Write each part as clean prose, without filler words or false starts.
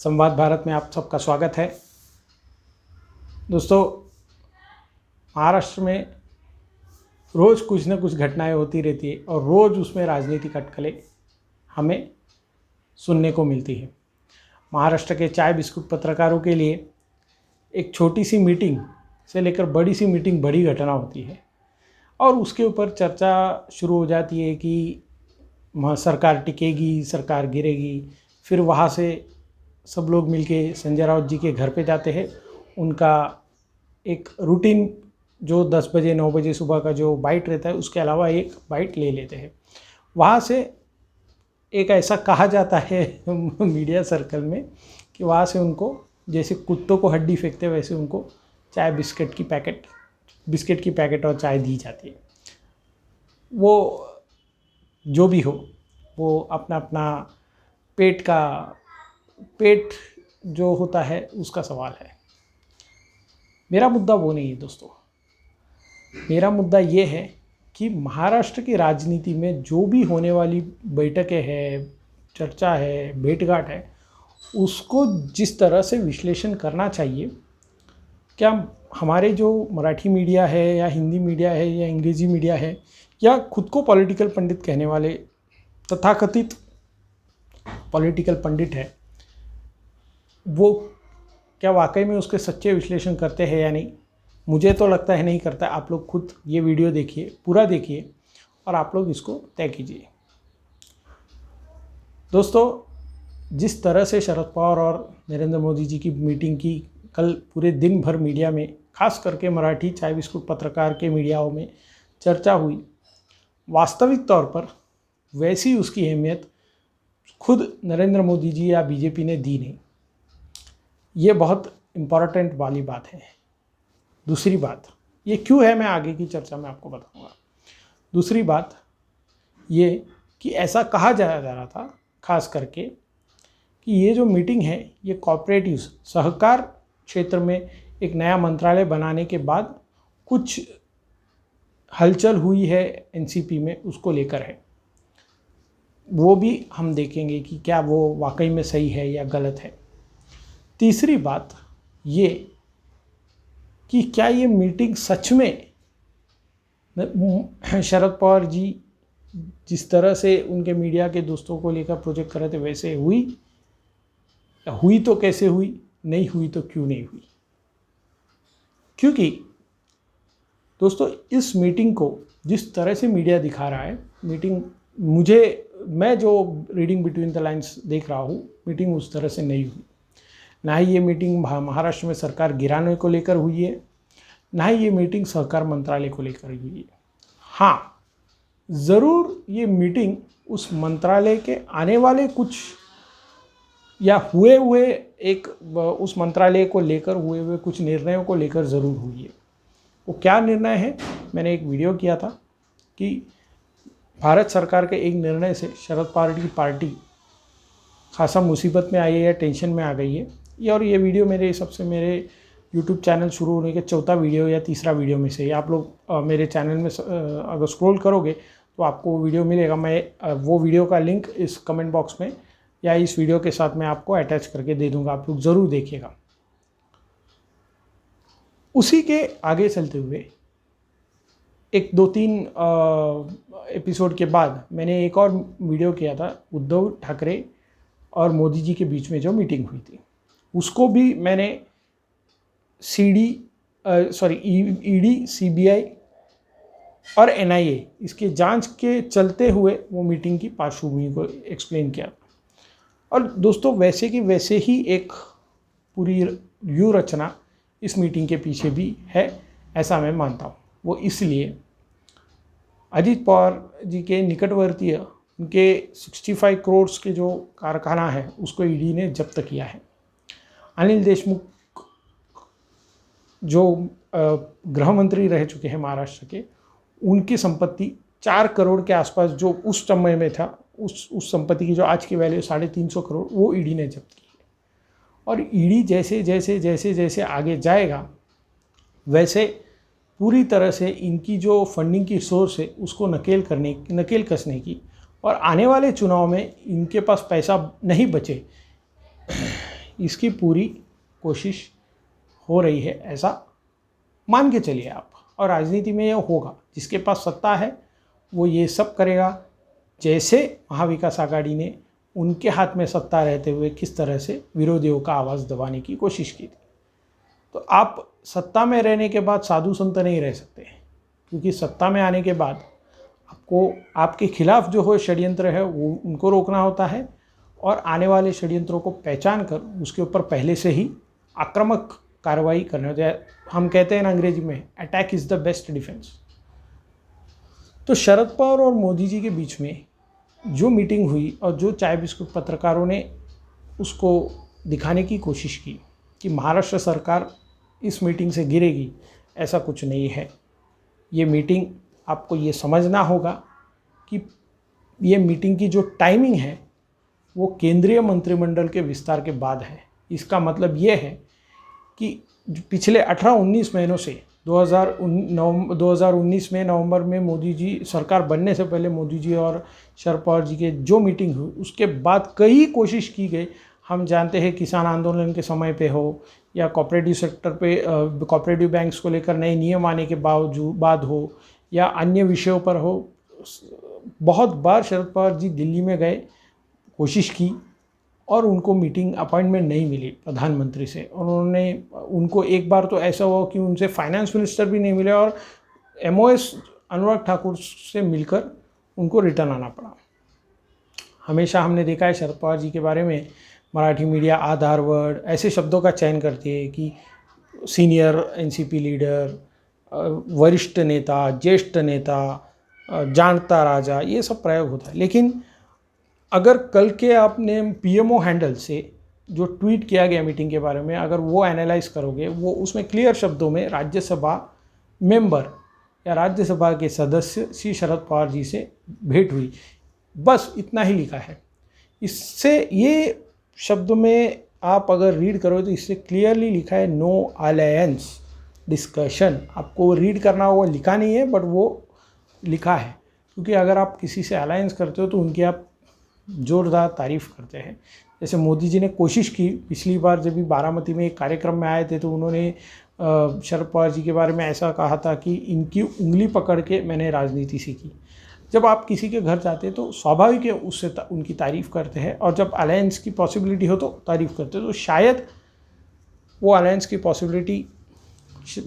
संवाद भारत में आप सबका स्वागत है। दोस्तों, महाराष्ट्र में रोज़ कुछ न कुछ घटनाएं होती रहती है और रोज़ उसमें राजनीतिक अटकलें हमें सुनने को मिलती है। महाराष्ट्र के चाय बिस्कुट पत्रकारों के लिए एक छोटी सी मीटिंग से लेकर बड़ी सी मीटिंग बड़ी घटना होती है और उसके ऊपर चर्चा शुरू हो जाती है कि सरकार टिकेगी, सरकार गिरेगी। फिर वहाँ से सब लोग मिलके संजय राउत जी के घर पे जाते हैं। उनका एक रूटीन जो 10 बजे 9 बजे सुबह का जो बाइट रहता है उसके अलावा एक बाइट ले लेते हैं। वहाँ से एक ऐसा कहा जाता है मीडिया सर्कल में कि वहाँ से उनको जैसे कुत्तों को हड्डी फेंकते वैसे उनको चाय बिस्किट की पैकेट और चाय दी जाती है। वो जो भी हो, वो अपना अपना पेट जो होता है उसका सवाल है। मेरा मुद्दा वो नहीं है दोस्तों। मेरा मुद्दा ये है कि महाराष्ट्र की राजनीति में जो भी होने वाली बैठकें हैं, चर्चा है, भेंटघाट है, उसको जिस तरह से विश्लेषण करना चाहिए, क्या हमारे जो मराठी मीडिया है या हिंदी मीडिया है या अंग्रेज़ी मीडिया है या खुद को पॉलिटिकल पंडित कहने वाले तथाकथित पॉलिटिकल पंडित है, वो क्या वाकई में उसके सच्चे विश्लेषण करते हैं या नहीं? मुझे तो लगता है नहीं करता। आप लोग खुद ये वीडियो देखिए, पूरा देखिए और आप लोग इसको तय कीजिए। दोस्तों, जिस तरह से शरद पवार और नरेंद्र मोदी जी की मीटिंग की कल पूरे दिन भर मीडिया में, खास करके मराठी चाय बिस्कुट पत्रकार के मीडियाओं में चर्चा हुई, वास्तविक तौर पर वैसी उसकी अहमियत खुद नरेंद्र मोदी जी या बीजेपी ने दी नहीं। ये बहुत इम्पॉर्टेंट वाली बात है। दूसरी बात ये क्यों है, मैं आगे की चर्चा में आपको बताऊंगा। दूसरी बात ये कि ऐसा कहा जा रहा था खास करके कि ये जो मीटिंग है ये कॉपरेटिव सहकार क्षेत्र में एक नया मंत्रालय बनाने के बाद कुछ हलचल हुई है एनसीपी में, उसको लेकर है। वो भी हम देखेंगे कि क्या वो वाकई में सही है या गलत है। तीसरी बात ये कि क्या ये मीटिंग सच में शरद पवार जी जिस तरह से उनके मीडिया के दोस्तों को लेकर प्रोजेक्ट कर रहे थे वैसे हुई, या हुई तो कैसे हुई, नहीं हुई तो क्यों नहीं हुई? क्योंकि दोस्तों, इस मीटिंग को जिस तरह से मीडिया दिखा रहा है, मैं जो रीडिंग बिटवीन द लाइन्स देख रहा हूँ, मीटिंग उस तरह से नहीं हुई। ना ही ये मीटिंग महाराष्ट्र में सरकार गिराने को लेकर हुई है, ना ही ये मीटिंग सहकार मंत्रालय को लेकर हुई है। हाँ, ज़रूर ये मीटिंग उस मंत्रालय के आने वाले कुछ या उस मंत्रालय को लेकर हुए कुछ निर्णयों को लेकर ज़रूर हुई है। वो क्या निर्णय है, मैंने एक वीडियो किया था कि भारत सरकार के एक निर्णय से शरद पवार की पार्टी खासा मुसीबत में आई है या टेंशन में आ गई है। ये वीडियो मेरे यूट्यूब चैनल शुरू होने के चौथा वीडियो या तीसरा वीडियो में से। आप लोग मेरे चैनल में अगर स्क्रॉल करोगे तो आपको वो वीडियो मिलेगा। मैं वो वीडियो का लिंक इस कमेंट बॉक्स में या इस वीडियो के साथ मैं आपको अटैच करके दे दूँगा, आप लोग ज़रूर देखिएगा। उसी के आगे चलते हुए एक 2-3 एपिसोड के बाद मैंने एक और वीडियो किया था उद्धव ठाकरे और मोदी जी के बीच में जो मीटिंग हुई थी, उसको भी मैंने ईडी, सीबीआई और एनआईए इसके जांच के चलते हुए वो मीटिंग की पार्श्वभूमि को एक्सप्लेन किया। और दोस्तों, वैसे की वैसे ही एक पूरी व्यूह रचना इस मीटिंग के पीछे भी है, ऐसा मैं मानता हूँ। वो इसलिए अजीत पवार जी के निकटवर्तीय उनके 65 करोड़ के जो कारखाना है उसको ईडी ने जब्त किया है। अनिल देशमुख जो गृह मंत्री रह चुके हैं महाराष्ट्र के, उनकी संपत्ति 4 करोड़ के आसपास जो उस समय में था, उस संपत्ति की जो आज की वैल्यू 350 करोड़, वो ईडी ने जब्त की है। और ईडी जैसे आगे जाएगा वैसे पूरी तरह से इनकी जो फंडिंग की सोर्स है उसको नकेल कसने की और आने वाले चुनाव में इनके पास पैसा नहीं बचे इसकी पूरी कोशिश हो रही है, ऐसा मान के चलिए आप। और राजनीति में यह होगा, जिसके पास सत्ता है वो ये सब करेगा। जैसे महाविकास आघाड़ी ने उनके हाथ में सत्ता रहते हुए किस तरह से विरोधियों का आवाज़ दबाने की कोशिश की थी। तो आप सत्ता में रहने के बाद साधु संत नहीं रह सकते, क्योंकि सत्ता में आने के बाद आपको आपके खिलाफ जो हो षड्यंत्र है वो उनको रोकना होता है, और आने वाले षड्यंत्रों को पहचान कर उसके ऊपर पहले से ही आक्रामक कार्रवाई करने होती है। हम कहते हैं ना अंग्रेजी में, attack is the best defence. तो शरद पवार और मोदी जी के बीच में जो मीटिंग हुई और जो चाय बिस्कुट पत्रकारों ने उसको दिखाने की कोशिश की कि महाराष्ट्र सरकार इस मीटिंग से गिरेगी, ऐसा कुछ नहीं है। ये मीटिंग, आपको ये समझना होगा कि ये मीटिंग की जो टाइमिंग है वो केंद्रीय मंत्रिमंडल के विस्तार के बाद है। इसका मतलब ये है कि पिछले 18-19 महीनों से 2019 में नवंबर में मोदी जी सरकार बनने से पहले मोदी जी और शरद पवार जी के जो मीटिंग हुई, उसके बाद कई कोशिश की गई। हम जानते हैं किसान आंदोलन के समय पे हो या कोऑपरेटिव सेक्टर पे कोऑपरेटिव बैंक्स को लेकर नए नियम आने के बाद हो या अन्य विषयों पर हो, बहुत बार शरद पवार जी दिल्ली में गए, कोशिश की और उनको मीटिंग अपॉइंटमेंट नहीं मिली प्रधानमंत्री से। उनको एक बार तो ऐसा हुआ कि उनसे फाइनेंस मिनिस्टर भी नहीं मिले और MOS अनुराग ठाकुर से मिलकर उनको रिटर्न आना पड़ा। हमेशा हमने देखा है शरद पवार जी के बारे में मराठी मीडिया आधार वर्ड ऐसे शब्दों का चयन करती है कि सीनियर NCP लीडर, वरिष्ठ नेता, ज्येष्ठ नेता, जानता राजा, ये सब प्रयोग होता है। लेकिन अगर कल के आपने PMO हैंडल से जो ट्वीट किया गया मीटिंग के बारे में, अगर वो एनालाइज करोगे, वो उसमें क्लियर शब्दों में राज्यसभा मेंबर या राज्यसभा के सदस्य श्री शरद पवार जी से भेंट हुई, बस इतना ही लिखा है। इससे ये शब्दों में आप अगर रीड करोगे तो इससे क्लियरली लिखा है नो अलायंस डिस्कशन। आपको रीड करना होगा, लिखा नहीं है बट वो लिखा है, क्योंकि अगर आप किसी से अलायंस करते हो तो उनकी आप जोरदार तारीफ़ करते हैं। जैसे मोदी जी ने कोशिश की, पिछली बार जब भी बारामती में एक कार्यक्रम में आए थे तो उन्होंने शरद पवार जी के बारे में ऐसा कहा था कि इनकी उंगली पकड़ के मैंने राजनीति सीखी। जब आप किसी के घर जाते हैं तो स्वाभाविक है उससे उनकी तारीफ़ करते हैं, और जब अलायंस की पॉसिबिलिटी हो तो तारीफ़ करते हैं। तो शायद वो अलायंस की पॉसिबिलिटी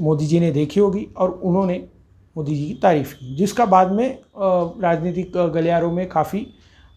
मोदी जी ने देखी होगी और उन्होंने मोदी जी की तारीफ़ की, जिसका बाद में राजनीतिक गलियारों में काफ़ी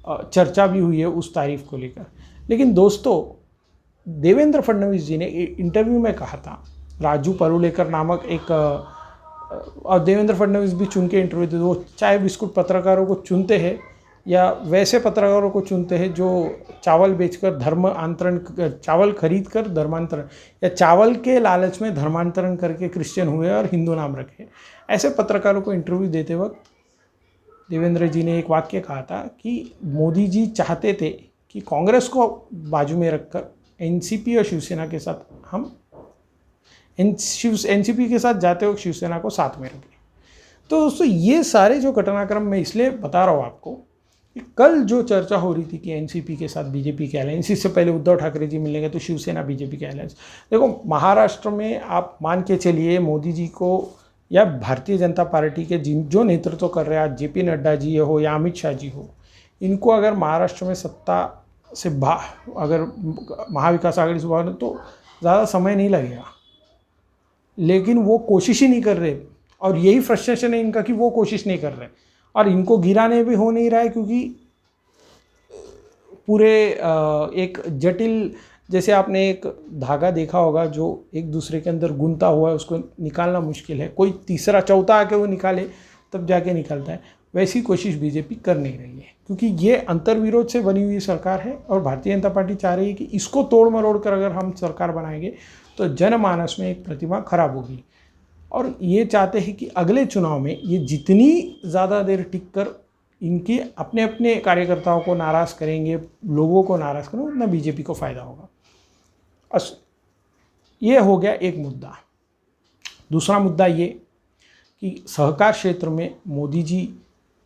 चर्चा भी हुई है उस तारीफ़ को लेकर। लेकिन दोस्तों, देवेंद्र फडणवीस जी ने इंटरव्यू में कहा था, राजू परुलेकर नामक एक, और देवेंद्र फडणवीस भी चुन के इंटरव्यू देते, वो चाय बिस्कुट पत्रकारों को चुनते हैं या वैसे पत्रकारों को चुनते हैं जो चावल बेचकर चावल खरीद कर धर्मांतरण या चावल के लालच में धर्मांतरण करके क्रिश्चियन हुए और हिंदू नाम रखे, ऐसे पत्रकारों को इंटरव्यू देते वक्त देवेंद्र जी ने एक वाक्य कहा था कि मोदी जी चाहते थे कि कांग्रेस को बाजू में रखकर NCP और शिवसेना के साथ हम NCP के साथ जाते वक्त शिवसेना को साथ में रखें। तो दोस्तों, ये सारे जो घटनाक्रम मैं इसलिए बता रहा हूँ आपको कि कल जो चर्चा हो रही थी कि NCP के साथ BJP के अलायंस, इससे पहले उद्धव ठाकरे जी मिलने गए तो शिवसेना BJP के अलायंस। देखो, महाराष्ट्र में आप मान के चलिए मोदी जी को या भारतीय जनता पार्टी के जो नेतृत्व कर रहे हैं, आज JP नड्डा जी हो या अमित शाह जी हो, इनको अगर महाराष्ट्र में सत्ता से अगर महाविकास आघाड़ी से बाहर तो ज़्यादा समय नहीं लगेगा। लेकिन वो कोशिश ही नहीं कर रहे, और यही फ्रस्ट्रेशन है इनका कि वो कोशिश नहीं कर रहे, और इनको गिराने भी हो नहीं रहा है, क्योंकि पूरे एक जटिल, जैसे आपने एक धागा देखा होगा जो एक दूसरे के अंदर गुंथा हुआ है, उसको निकालना मुश्किल है, कोई तीसरा चौथा आके वो निकाले तब जाके निकलता है, वैसी कोशिश BJP कर नहीं रही है, क्योंकि ये अंतर्विरोध से बनी हुई सरकार है और भारतीय जनता पार्टी चाह रही है कि इसको तोड़ मरोड़ कर अगर हम सरकार बनाएंगे तो जनमानस में एक प्रतिमा खराब होगी, और ये चाहते हैं कि अगले चुनाव में ये जितनी ज़्यादा देर टिक कर इनके अपने अपने कार्यकर्ताओं को नाराज़ करेंगे, लोगों को नाराज़ करेंगे, उतना BJP को फ़ायदा होगा। ये हो गया एक मुद्दा। दूसरा मुद्दा ये कि सहकार क्षेत्र में मोदी जी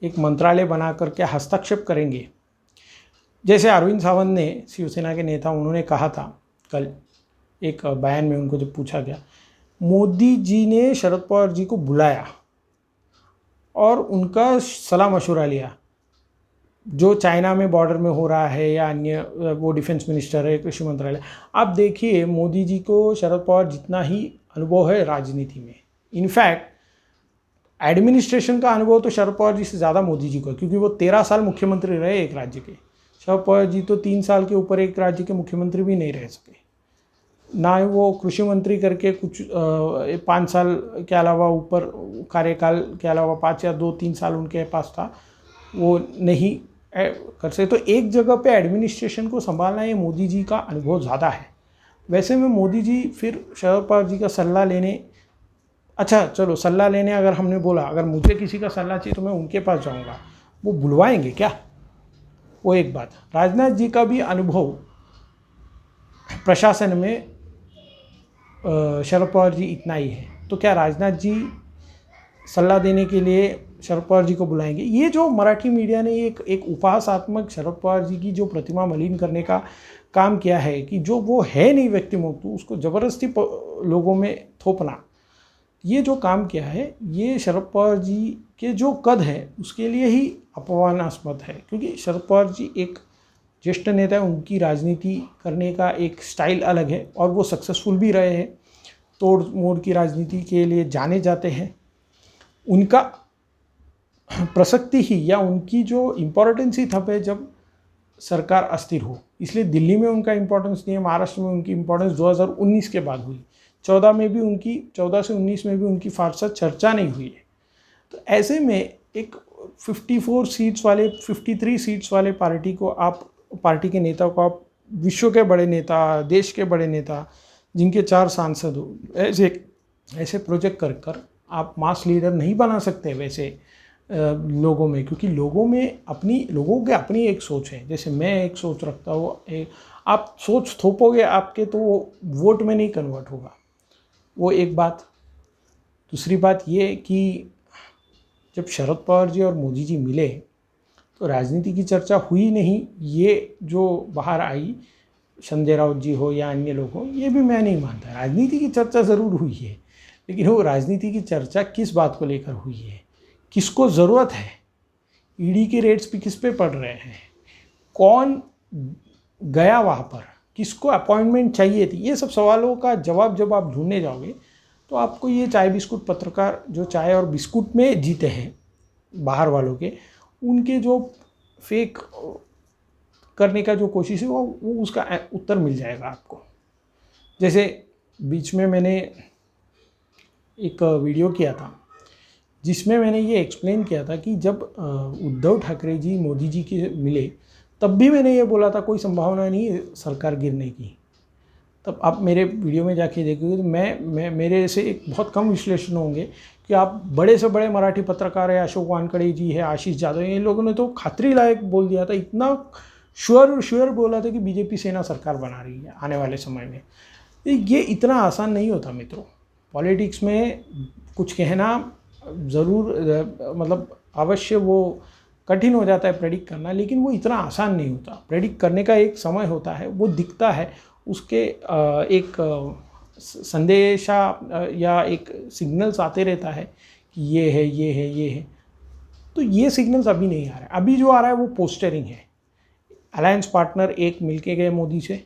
एक मंत्रालय बना करके हस्तक्षेप करेंगे। जैसे अरविंद सावंत ने, शिवसेना के नेता, उन्होंने कहा था कल एक बयान में उनको जब पूछा गया, मोदी जी ने शरद पवार जी को बुलाया और उनका सलाह मशवरा लिया, जो चाइना में बॉर्डर में हो रहा है या अन्य, वो डिफेंस मिनिस्टर है, कृषि मंत्रालय। आप देखिए मोदी जी को शरद पवार जितना ही अनुभव है राजनीति में, इनफैक्ट एडमिनिस्ट्रेशन का अनुभव तो शरद पवार जी से ज़्यादा मोदी जी को है, क्योंकि वो 13 साल मुख्यमंत्री रहे एक राज्य के। शरद पवार जी तो 3 साल के ऊपर एक राज्य के मुख्यमंत्री भी नहीं रह सके, ना वो कृषि मंत्री करके कुछ 5 साल के अलावा ऊपर कार्यकाल के अलावा 5 या 2-3 साल उनके पास था, वो नहीं कर सकते। तो एक जगह पे एडमिनिस्ट्रेशन को संभालना, ये मोदी जी का अनुभव ज़्यादा है। वैसे में मोदी जी फिर शरद पवार जी का सलाह लेने, अच्छा चलो सलाह लेने अगर हमने बोला, अगर मुझे किसी का सलाह चाहिए तो मैं उनके पास जाऊंगा, वो बुलवाएंगे क्या? वो एक बात। राजनाथ जी का भी अनुभव प्रशासन में शरद पवार जी इतना ही है, तो क्या राजनाथ जी सलाह देने के लिए शरद पवार जी को बुलाएंगे? ये जो मराठी मीडिया ने एक उपहासात्मक शरद पवार जी की जो प्रतिमा मलिन करने का काम किया है, कि जो वो है नहीं व्यक्तिमत्व, उसको ज़बरदस्ती लोगों में थोपना, ये जो काम किया है, ये शरद पवार जी के जो कद है उसके लिए ही अपमानास्पद है। क्योंकि शरद पवार जी एक ज्येष्ठ नेता है, उनकी राजनीति करने का एक स्टाइल अलग है और वो सक्सेसफुल भी रहे हैं, तोड़ मोड़ की राजनीति के लिए जाने जाते हैं। उनका प्रसक्ति ही या उनकी जो इम्पोर्टेंस ही तब है जब सरकार अस्थिर हो, इसलिए दिल्ली में उनका इम्पोर्टेंस नहीं है। महाराष्ट्र में उनकी इम्पोर्टेंस 2019 के बाद हुई, 14 में भी उनकी, 14 से 19 में भी उनकी फारसा चर्चा नहीं हुई है। तो ऐसे में एक 54 सीट्स वाले, 53 सीट्स वाले पार्टी को आप, पार्टी के नेता को आप विश्व के बड़े नेता, देश के बड़े नेता जिनके 4 सांसद हो, ऐसे प्रोजेक्ट कर कर आप मास लीडर नहीं बना सकते वैसे लोगों में। क्योंकि लोगों के अपनी एक सोच है। जैसे मैं एक सोच रखता हूँ, आप सोच थोपोगे आपके, तो वो वोट में नहीं कन्वर्ट होगा। वो एक बात। दूसरी बात ये कि जब शरद पवार जी और मोदी जी मिले तो राजनीति की चर्चा हुई नहीं। ये जो बाहर आई, संजय राउत जी हो या अन्य लोग हो, ये भी मैं नहीं मानता। राजनीति की चर्चा ज़रूर हुई है, लेकिन वो राजनीति की चर्चा किस बात को लेकर हुई है, किसको ज़रूरत है, ईडी के रेट्स भी किस पे पड़ रहे हैं, कौन गया वहाँ पर, किसको अपॉइंटमेंट चाहिए थी, ये सब सवालों का जवाब जब आप ढूंढने जाओगे तो आपको ये चाय बिस्कुट पत्रकार जो चाय और बिस्कुट में जीते हैं बाहर वालों के, उनके जो फेक करने का जो कोशिश है वो उसका उत्तर मिल जाएगा आपको। जैसे बीच में मैंने एक वीडियो किया था जिसमें मैंने ये एक्सप्लेन किया था कि जब उद्धव ठाकरे जी मोदी जी के मिले, तब भी मैंने ये बोला था कोई संभावना नहीं है सरकार गिरने की। तब आप मेरे वीडियो में जाके देखोगे तो मैं मेरे से एक बहुत कम विश्लेषण होंगे कि आप बड़े से बड़े मराठी पत्रकार है, अशोक वानखड़े जी है, आशीष जादव, इन लोगों ने तो खातरी लायक बोल दिया था, इतना श्योर बोला था कि बीजेपी सेना सरकार बना रही है आने वाले समय में। ये इतना आसान नहीं होता मित्रों। पॉलिटिक्स में कुछ कहना ज़रूर, मतलब अवश्य वो कठिन हो जाता है प्रेडिक्ट करना, लेकिन वो इतना आसान नहीं होता। प्रेडिक्ट करने का एक समय होता है, वो दिखता है, उसके एक संदेशा या एक सिग्नल्स आते रहता है कि ये है, ये है, ये है। तो ये सिग्नल्स अभी नहीं आ रहा है। अभी जो आ रहा है वो पोस्टरिंग है। अलायंस पार्टनर एक मिलके गए मोदी से,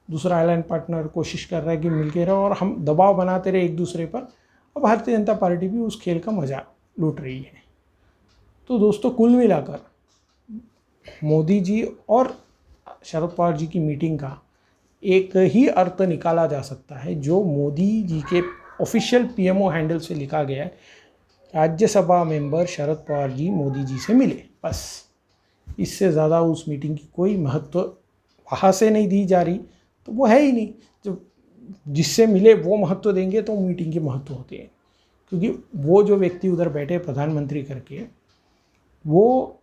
दूसरा अलायंस पार्टनर कोशिश कर रहा है कि मिलके रहो और हम दबाव बनाते रहे एक दूसरे पर। और भारतीय जनता पार्टी भी उस खेल का मजा लूट रही है। तो दोस्तों, कुल मिलाकर मोदी जी और शरद पवार जी की मीटिंग का एक ही अर्थ निकाला जा सकता है, जो मोदी जी के ऑफिशियल पीएमओ हैंडल से लिखा गया है, राज्यसभा मेंबर शरद पवार जी मोदी जी से मिले। बस इससे ज़्यादा उस मीटिंग की कोई महत्व वहाँ से नहीं दी जा रही, तो वो है ही नहीं। जो जिससे मिले वो महत्व देंगे तो मीटिंग के महत्व होते हैं। क्योंकि वो जो व्यक्ति उधर बैठे प्रधानमंत्री करके, वो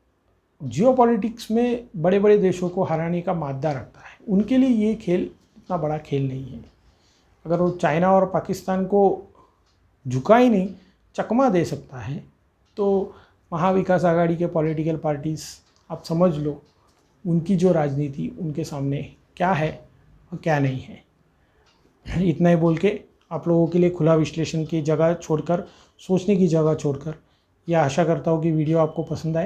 जियोपॉलिटिक्स में बड़े बड़े देशों को हराने का मादा रखता है। उनके लिए ये खेल इतना बड़ा खेल नहीं है। अगर वो चाइना और पाकिस्तान को झुका ही नहीं, चकमा दे सकता है, तो महाविकास आघाड़ी के पॉलिटिकल पार्टीज़, आप समझ लो उनकी जो राजनीति उनके सामने क्या है और क्या नहीं है। इतना ही बोल के आप लोगों के लिए खुला विश्लेषण की जगह छोड़कर, सोचने की जगह छोड़कर, यह आशा करता हूँ कि वीडियो आपको पसंद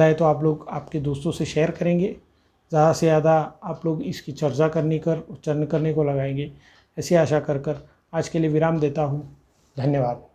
आए तो आप लोग आपके दोस्तों से शेयर करेंगे, ज़्यादा से ज़्यादा आप लोग इसकी चर्चा करने को लगाएंगे। ऐसी आशा कर आज के लिए विराम देता हूँ। धन्यवाद।